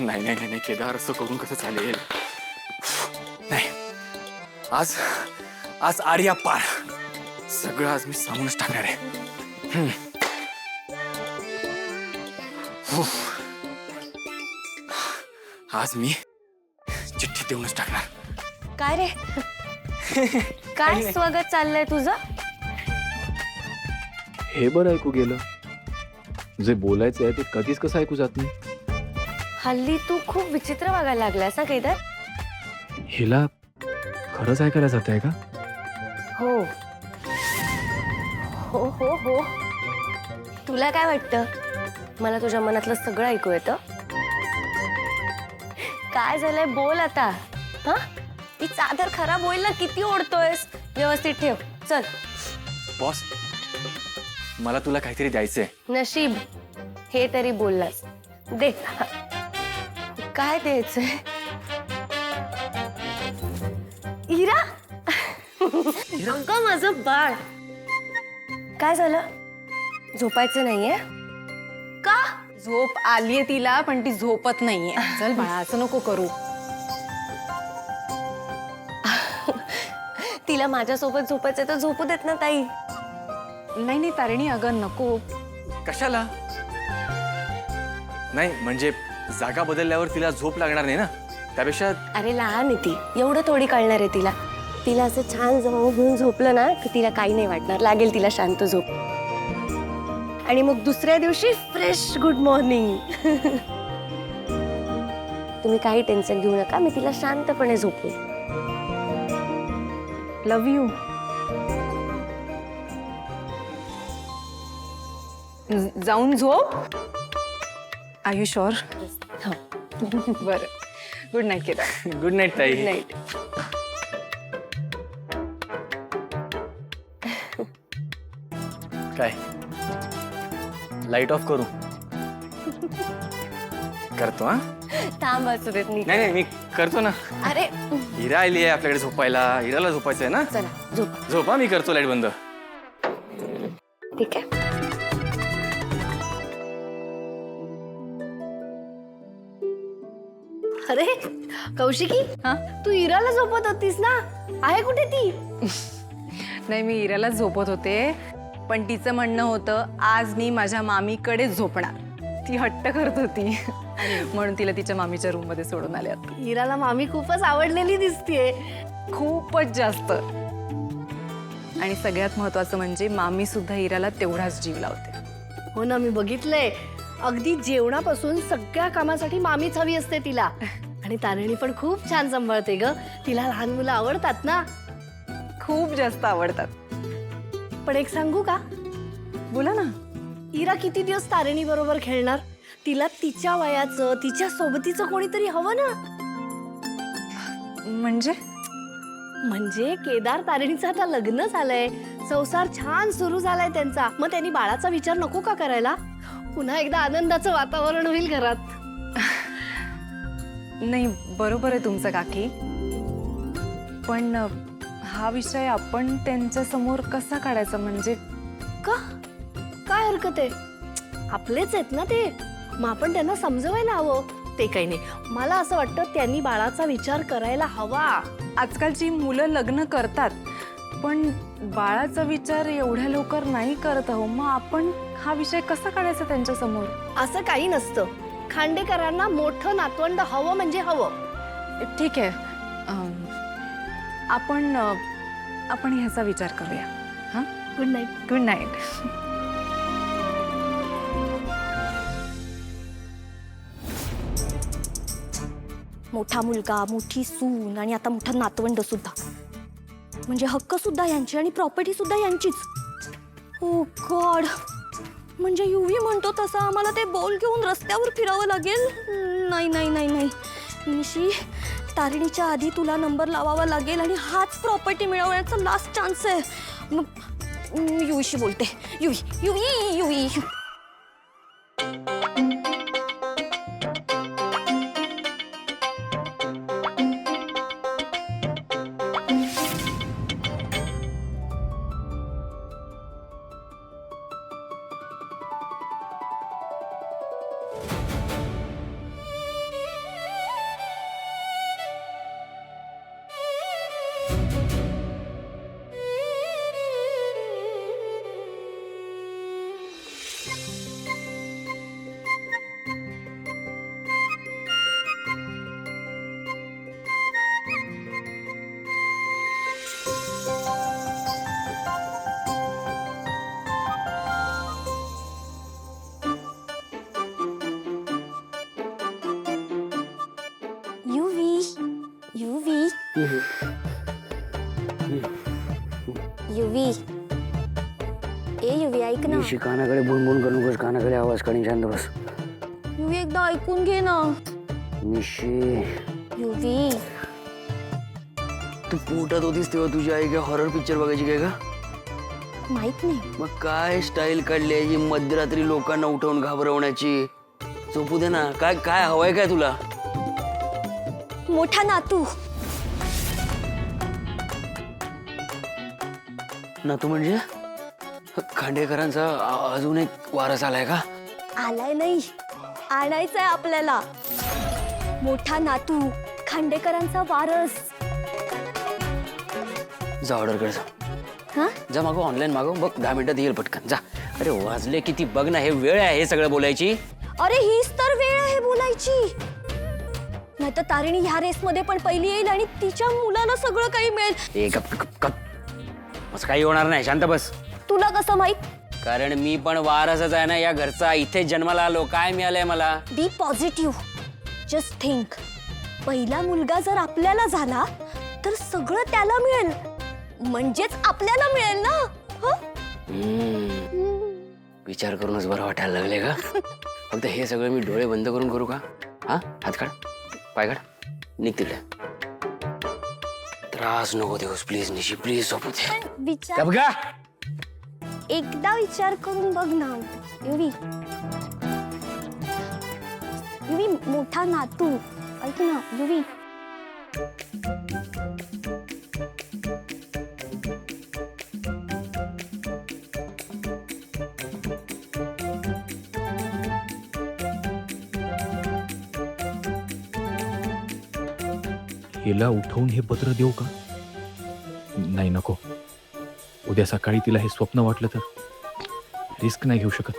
नाही नाही नाही केदार, असं करून कसं चालेल? नाही, आज आज आर्या पार सगळं आज मी सांगूनच टाकणार आहे. आज मी चिठ्ठी देऊनच टाकणार. काय रे? काय स्वागत चाललंय तुझं? हे बरं ऐकू गेलं. जे बोलायचं आहे ते कधीच कसं ऐकू जात नाही. हल्ली तू खूप विचित्र वागायला लागलास ना केदार. हिला खरंच ऐकायला जात आहे का? हो हो हो हो. तुला काय वाटतं? मला तुझ्या मनातलं सगळं ऐकू येतं. काय झालंय बोल आता. हा, ती चादर खराब होईल ना. किती ओढतोयस? व्यवस्थित ठेव. चल. बॉस, मला तुला काहीतरी द्यायचंय. नशीब हे तरी बोललास. दे. काय द्यायचंय? इरा. माझं बाळ. काय झालं? झोपायचं नाहीये का? झोप आलीये तिला, पण ती झोपत नाहीये. चल बाळा, असं नको करू. तिला माझ्यासोबत झोपायचं तर झोपू देत ना ताई. नाही नाही तारिणी, अगं नको. कशाला? नाही म्हणजे जागा बदलल्यावर तिला झोप लागणार नाही ना, त्यापेक्षा. अरे लहान आहे ती, एवढं थोडी कळणार आहे तिला. तिला असं छान जवळ घेऊन झोपलं ना की तिला काही नाही वाटणार. लागेल तिला शांत झोप. आणि मग दुसऱ्या दिवशी फ्रेश गुड मॉर्निंग. तुम्ही काही टेन्शन घेऊ नका, मी तिला शांतपणे झोपू. Love you. जाऊन झोप. Are you sure? हो. बरं. Good night Kedar. Good night ताई. नाईट. काय लाईट ऑफ करू? करतो. हा, थांब असू देत. नाही नाही मी करतो ना. अरे हिरा आली आहे आपल्याकडे झोपायला. हिराला झोपायचं आहे ना. चला झोप. झोपा, मी करतो लाईट बंद. ठीक आहे. अरे कौशिकी, हा? तू इराला झोपत होतीस ना? आहे कुठे ती? नाही, मी इरालाच झोपत होते, पण तिचं म्हणणं होतं आज मी माझ्या मामीकडेच झोपणार. ती हट्ट करत होती, म्हणून तिला तिच्या मामीच्या रूम मध्ये सोडून आले आता. इराला मामी खूपच आवडलेली दिसतीये. खूपच जास्त. आणि सगळ्यात महत्वाचं म्हणजे मामी सुद्धा इराला तेवढाच जीव लावते. हो ना, मी बघितलंय. अगदी जेवणापासून सगळ्या कामासाठी मामीच हवी असते तिला. आणि तारिणी पण खूप छान सांभाळते ग. तिला लहान मुलं आवडतात ना. खूप जास्त आवडतात. पण एक सांगू का? बोला ना. इरा किती दिवस तारिणी बरोबर खेळणार? तिला तिच्या वयाचं, तिच्या सोबतीचं कोणीतरी हवं ना. म्हणजे केदार तारिणीचं आता लग्न झालंय, संसार छान सुरू झालाय त्यांचा. मग त्यांनी बाळाचा विचार नको का करायला? पुन्हा एकदा आनंदाचं वातावरण होईल घरात. नाही, बरोबर आहे तुमचं काकी, पण हा विषय आपण त्यांच्या समोर कसा काढायचा? म्हणजे का? काय हरकत आहे? आपलेच आहेत ना ते. मग आपण त्यांना समजवायला हवं. ते काही नाही, मला असं वाटतं त्यांनी बाळाचा विचार करायला हवा. आजकालची मुलं लग्न करतात, पण बाळाचा विचार एवढ्या लवकर नाही करत आहो. मग आपण हा विषय कसा काढायचा त्यांच्या समोर? असं काही नसतं. खांडेकरांना मोठं नातवंड हवं म्हणजे हवं. ठीक आहे, आपण ह्याचा विचार करूया. हां, गुड नाईट. Good night. मोठा मुलगा, मोठी सून आणि आता मोठा नातवंड सुद्धा. म्हणजे हक्क सुद्धा यांची आणि प्रॉपर्टी सुद्धा यांचीच. ओ गॉड. म्हणजे युवी म्हणतो तसं आम्हाला ते बॉल घेऊन रस्त्यावर फिरावं लागेल? नाही नाही नाही नाही निशी, तारिणीच्या आधी तुला नंबर लावावा लागेल आणि हाच प्रॉपर्टी मिळवण्याचा लास्ट चान्स आहे. मग युवीशी बोलते. युवी युवी युवी. युवी, ए युवी ऐक ना. निशी कानाकडे बुणबुण करू नकोस, कानाकडे आवाज काढून शांत बस. युवी एकदा ऐकून घे ना. निशी, युवी, तू पोटात होतीस तेव्हा तुझी आई काय हॉरर पिक्चर बघायची काय का? माहित नाही. मग काय स्टाईल काढली आहे जी मध्यरात्री लोकांना उठवून घाबरवण्याची? झोपू दे ना. काय काय हवंय काय तुला? मोठा नातू. नातू म्हणजे खांडेकरांचा अजून एक वारस आलाय का? आलाय नाही, आणायचंय आपल्याला. मोठा नातू, खांडेकरांचा वारस. जा ऑर्डर कर जा. हा? जा मागव, ऑनलाईन मागव, बघ 10 मिनिटात येईल पटकन. जा. अरे वाजले किती बघ ना, हे वेळ आहे हे सगळं बोलायची. अरे हीच तर वेळ आहे बोलायची. नाही तर तारिणी ह्या रेस मध्ये पण पहिली येईल आणि तिच्या मुलाला सगळं काही मिळेल. ए गप गप गप. असं काही होणार नाही, शांत बस. तुला कसं माहित? कारण मी पण वारसच आहे ना या घरचा. इथे जन्माला आलो, काय मिळालंय मला? बी पॉझिटिव्ह. जस्ट थिंक, पहिला मुलगा जर आपल्याला झाला तर सगळं त्याला मिळेल, म्हणजेच आपल्याला मिळेल ना. विचार करूनच बरं वाटायला लागले का? फक्त हे सगळं मी डोळे बंद करून करू का? हा, हात काढ, पाय काढ, निघ तिकडे. त्रास नको देऊस प्लीज निशी, प्लीज झोपू दे. पण विचार, बघा एकदा विचार करून बघ ना युवी. युवी, मोठा नातू. ऐक ना युवी. हिला उठवून हे पत्र देऊ का? नाही नको. उद्या सकाळी तिला हे स्वप्न वाटलं तर रिस्क नाही घेऊ शकत.